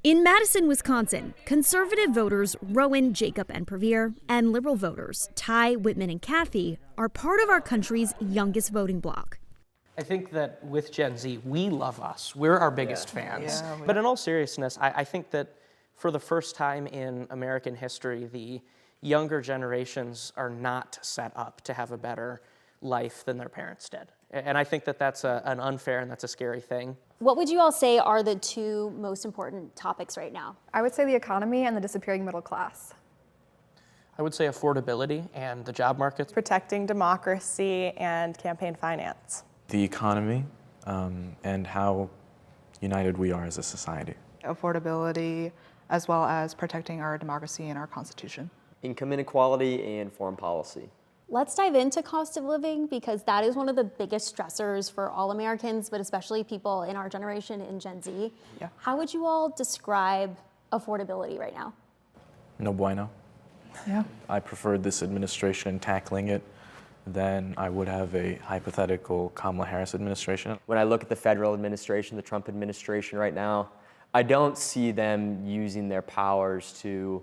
In Madison, Wisconsin, conservative voters Rowan, Jacob, and Praveer, and liberal voters Ty, Whitman, and Kathy are part of our country's youngest voting bloc. I think that with Gen Z, we love us. We're our biggest fans. But in all seriousness, I think that for the first time in American history, the younger generations are not set up to have a better life than their parents did. And I think that that's an unfair and that's a scary thing. What would you all say are the two most important topics right now? I would say the economy and the disappearing middle class. I would say affordability and the job market. Protecting democracy and campaign finance. The economy and how united we are as a society. Affordability, as well as protecting our democracy and our Constitution. Income inequality and foreign policy. Let's dive into cost of living because that is one of the biggest stressors for all Americans, but especially people in our generation in Gen Z. Yeah. How would you all describe affordability right now? No bueno. Yeah. I preferred this administration tackling it than I would have a hypothetical Kamala Harris administration. When I look at the federal administration, the Trump administration right now, I don't see them using their powers to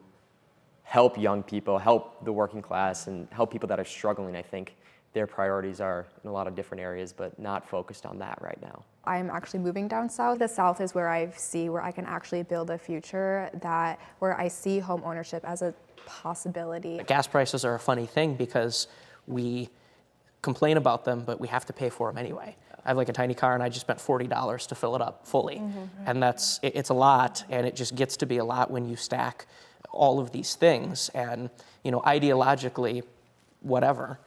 help young people, help the working class, and help people that are struggling. I think their priorities are in a lot of different areas, but not focused on that right now. I'm actually moving down south. The south is where I see where I can actually build a future where I see home ownership as a possibility. Gas prices are a funny thing because we complain about them, but we have to pay for them anyway. I have like a tiny car and I just spent $40 to fill it up fully. And it's a lot, and it just gets to be a lot when you stack all of these things. And, ideologically, whatever,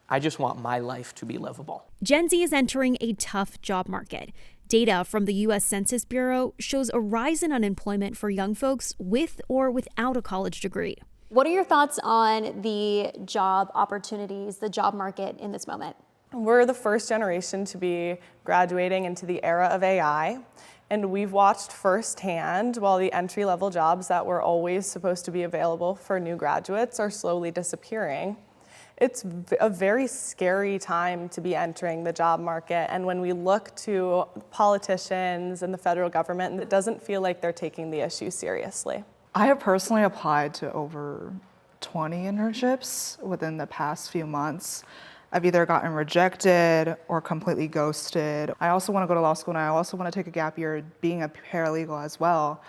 I just want my life to be livable. Gen Z is entering a tough job market. Data from the U.S. Census Bureau shows a rise in unemployment for young folks with or without a college degree. What are your thoughts on the job opportunities, the job market in this moment? We're the first generation to be graduating into the era of AI, and we've watched firsthand while the entry-level jobs that were always supposed to be available for new graduates are slowly disappearing. It's a very scary time to be entering the job market, and when we look to politicians and the federal government, it doesn't feel like they're taking the issue seriously. I have personally applied to over 20 internships within the past few months. I've either gotten rejected or completely ghosted. I also want to go to law school, and I also want to take a gap year being a paralegal as well.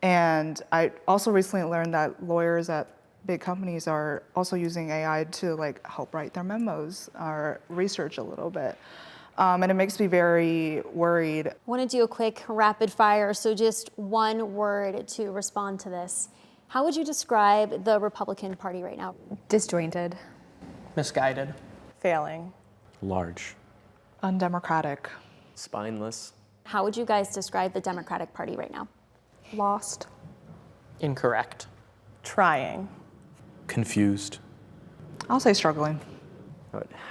And I also recently learned that lawyers at big companies are also using AI to help write their memos or research a little bit. And it makes me very worried. I want to do a quick rapid fire, so just one word to respond to this. How would you describe the Republican Party right now? Disjointed. Misguided. Failing. Large. Undemocratic. Spineless. How would you guys describe the Democratic Party right now? Lost. Incorrect. Trying. Confused. I'll say struggling.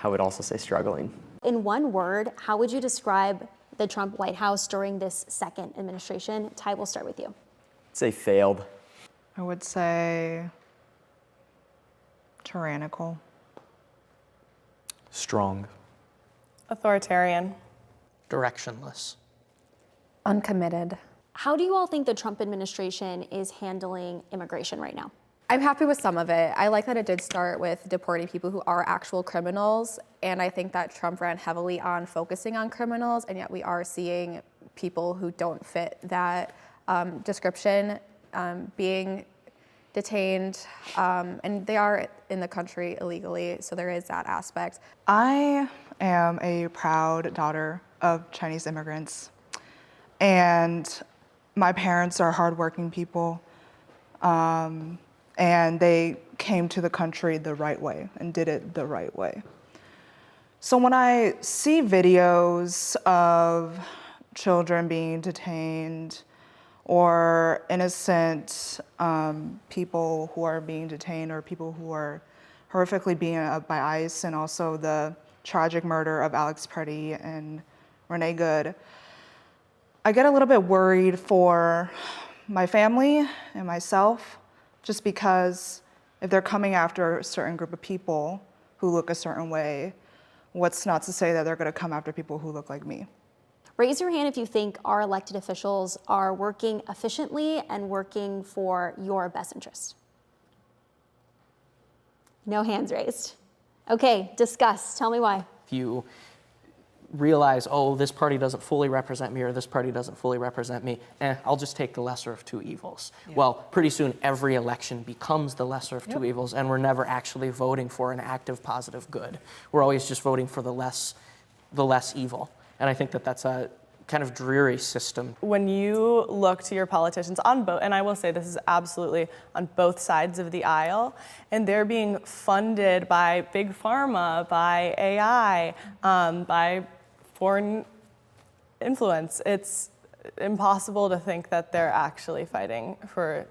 I would also say struggling. In one word, how would you describe the Trump White House during this second administration? Ty, we'll start with you. I'd say failed. I would say tyrannical. Strong. Authoritarian. Directionless. Uncommitted. How do you all think the Trump administration is handling immigration right now? I'm happy with some of it. I like that it did start with deporting people who are actual criminals, and I think that Trump ran heavily on focusing on criminals, and yet we are seeing people who don't fit that description being detained, and they are in the country illegally, so there is that aspect. I am a proud daughter of Chinese immigrants, and my parents are hardworking people. And they came to the country the right way and did it the right way. So when I see videos of children being detained or innocent people who are being detained or people who are horrifically beaten up by ICE, and also the tragic murder of Alex Purdy and Renee Good, I get a little bit worried for my family and myself, just because if they're coming after a certain group of people who look a certain way, what's not to say that they're going to come after people who look like me? Raise your hand if you think our elected officials are working efficiently and working for your best interest. No hands raised. Okay, discuss. Tell me why. If you realize, oh, this party doesn't fully represent me or this party doesn't fully represent me, I'll just take the lesser of two evils. Yeah. Well, pretty soon every election becomes the lesser of two evils, and we're never actually voting for an active, positive good. We're always just voting for the less evil. And I think that that's a kind of dreary system. When you look to your politicians on both, and I will say this is absolutely on both sides of the aisle, and they're being funded by big pharma, by AI, by foreign influence, it's impossible to think that they're actually fighting for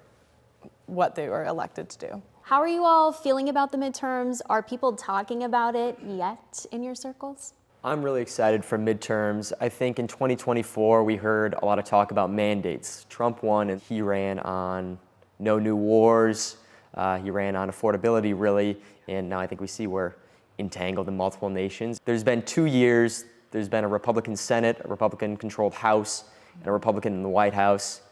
what they were elected to do. How are you all feeling about the midterms? Are people talking about it yet in your circles? I'm really excited for midterms. I think in 2024, we heard a lot of talk about mandates. Trump won and he ran on no new wars. He ran on affordability, really. And now I think we see we're entangled in multiple nations. There's been 2 years. There's been a Republican Senate, a Republican-controlled House, and a Republican in the White House.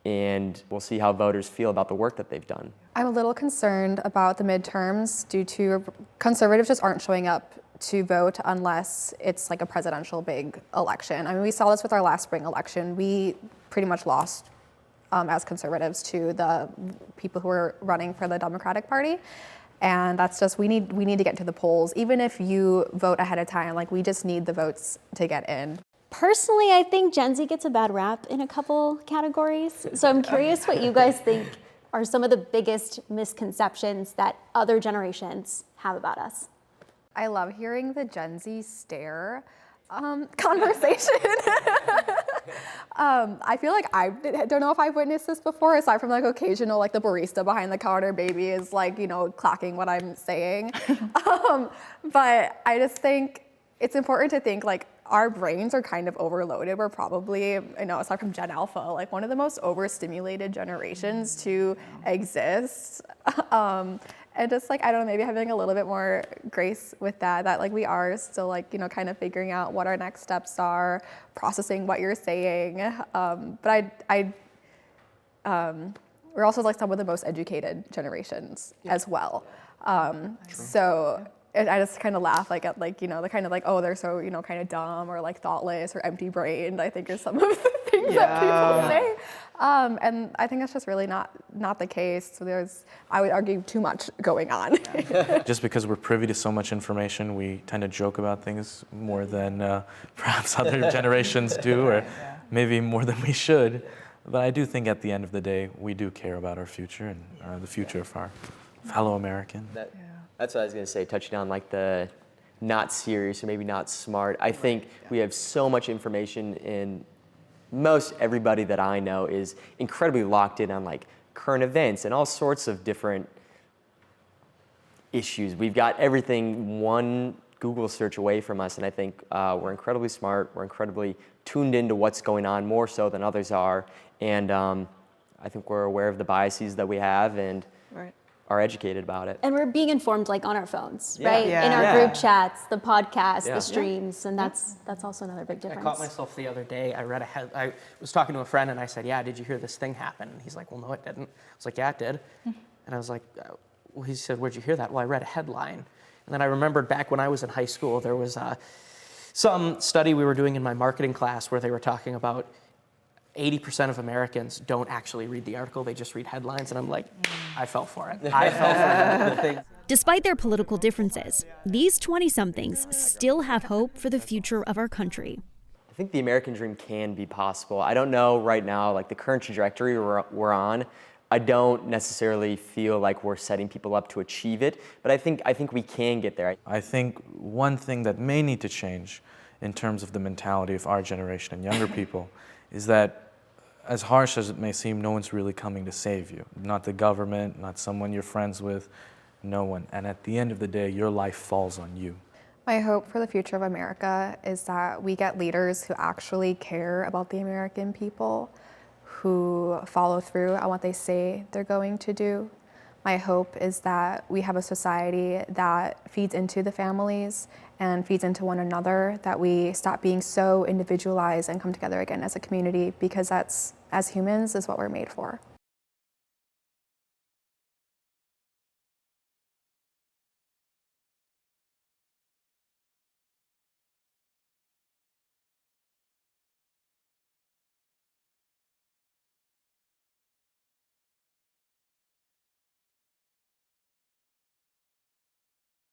And we'll see how voters feel about the work that they've done. I'm a little concerned about the midterms due to conservatives just aren't showing up to vote unless it's like a presidential big election. I mean, we saw this with our last spring election. We pretty much lost as conservatives to the people who were running for the Democratic Party. And that's just, we need to get to the polls. Even if you vote ahead of time, like we just need the votes to get in. Personally, I think Gen Z gets a bad rap in a couple categories. So I'm curious what you guys think are some of the biggest misconceptions that other generations have about us. I love hearing the Gen Z stare conversation. I feel like I don't know if I've witnessed this before, aside from like occasional, like the barista behind the counter baby is like, you know, clocking what I'm saying. But I just think it's important to think like our brains are kind of overloaded. We're probably, I know aside from Gen Alpha, like one of the most overstimulated generations to exist. And just like, I don't know, maybe having a little bit more grace with that like we are still like, you know, kind of figuring out what our next steps are, processing what you're saying. But we're also like some of the most educated generations as well. So I just kind of laugh like at like, you know, the kind of like, oh, they're so, you know, kind of dumb or like thoughtless or empty brained, I think are some of the things that people say. And I think that's just really not the case. So there's, I would argue, too much going on. Just because we're privy to so much information, we tend to joke about things more than perhaps other generations do, or maybe more than we should. But I do think at the end of the day, we do care about our future and the future of our fellow American. That's what I was going to say, touching on like the not serious or maybe not smart. I think we have so much information, and most everybody that I know is incredibly locked in on like current events and all sorts of different issues. We've got everything one Google search away from us, and I think we're incredibly smart. We're incredibly tuned into what's going on, more so than others are. And I think we're aware of the biases that we have and are educated about it. And we're being informed like on our phones, right? In our group chats, the podcasts, the streams, and that's also another big difference. I caught myself the other day. I was talking to a friend and I said, "Yeah, did you hear this thing happen?" And he's like, "Well, no, it didn't." I was like, "Yeah, it did." And I was like, well, he said, "Where'd you hear that?" "Well, I read a headline." And then I remembered back when I was in high school, there was some study we were doing in my marketing class where they were talking about 80% of Americans don't actually read the article, they just read headlines, and I'm like, I fell for it. I fell for the thing. Despite their political differences, these 20-somethings still have hope for the future of our country. I think the American dream can be possible. I don't know right now, like the current trajectory we're on, I don't necessarily feel like we're setting people up to achieve it, but I think we can get there. I think one thing that may need to change in terms of the mentality of our generation and younger people is that, as harsh as it may seem, no one's really coming to save you. Not the government, not someone you're friends with, no one. And at the end of the day, your life falls on you. My hope for the future of America is that we get leaders who actually care about the American people, who follow through on what they say they're going to do. My hope is that we have a society that feeds into the families and feeds into one another, that we stop being so individualized and come together again as a community, because that's, as humans, is what we're made for.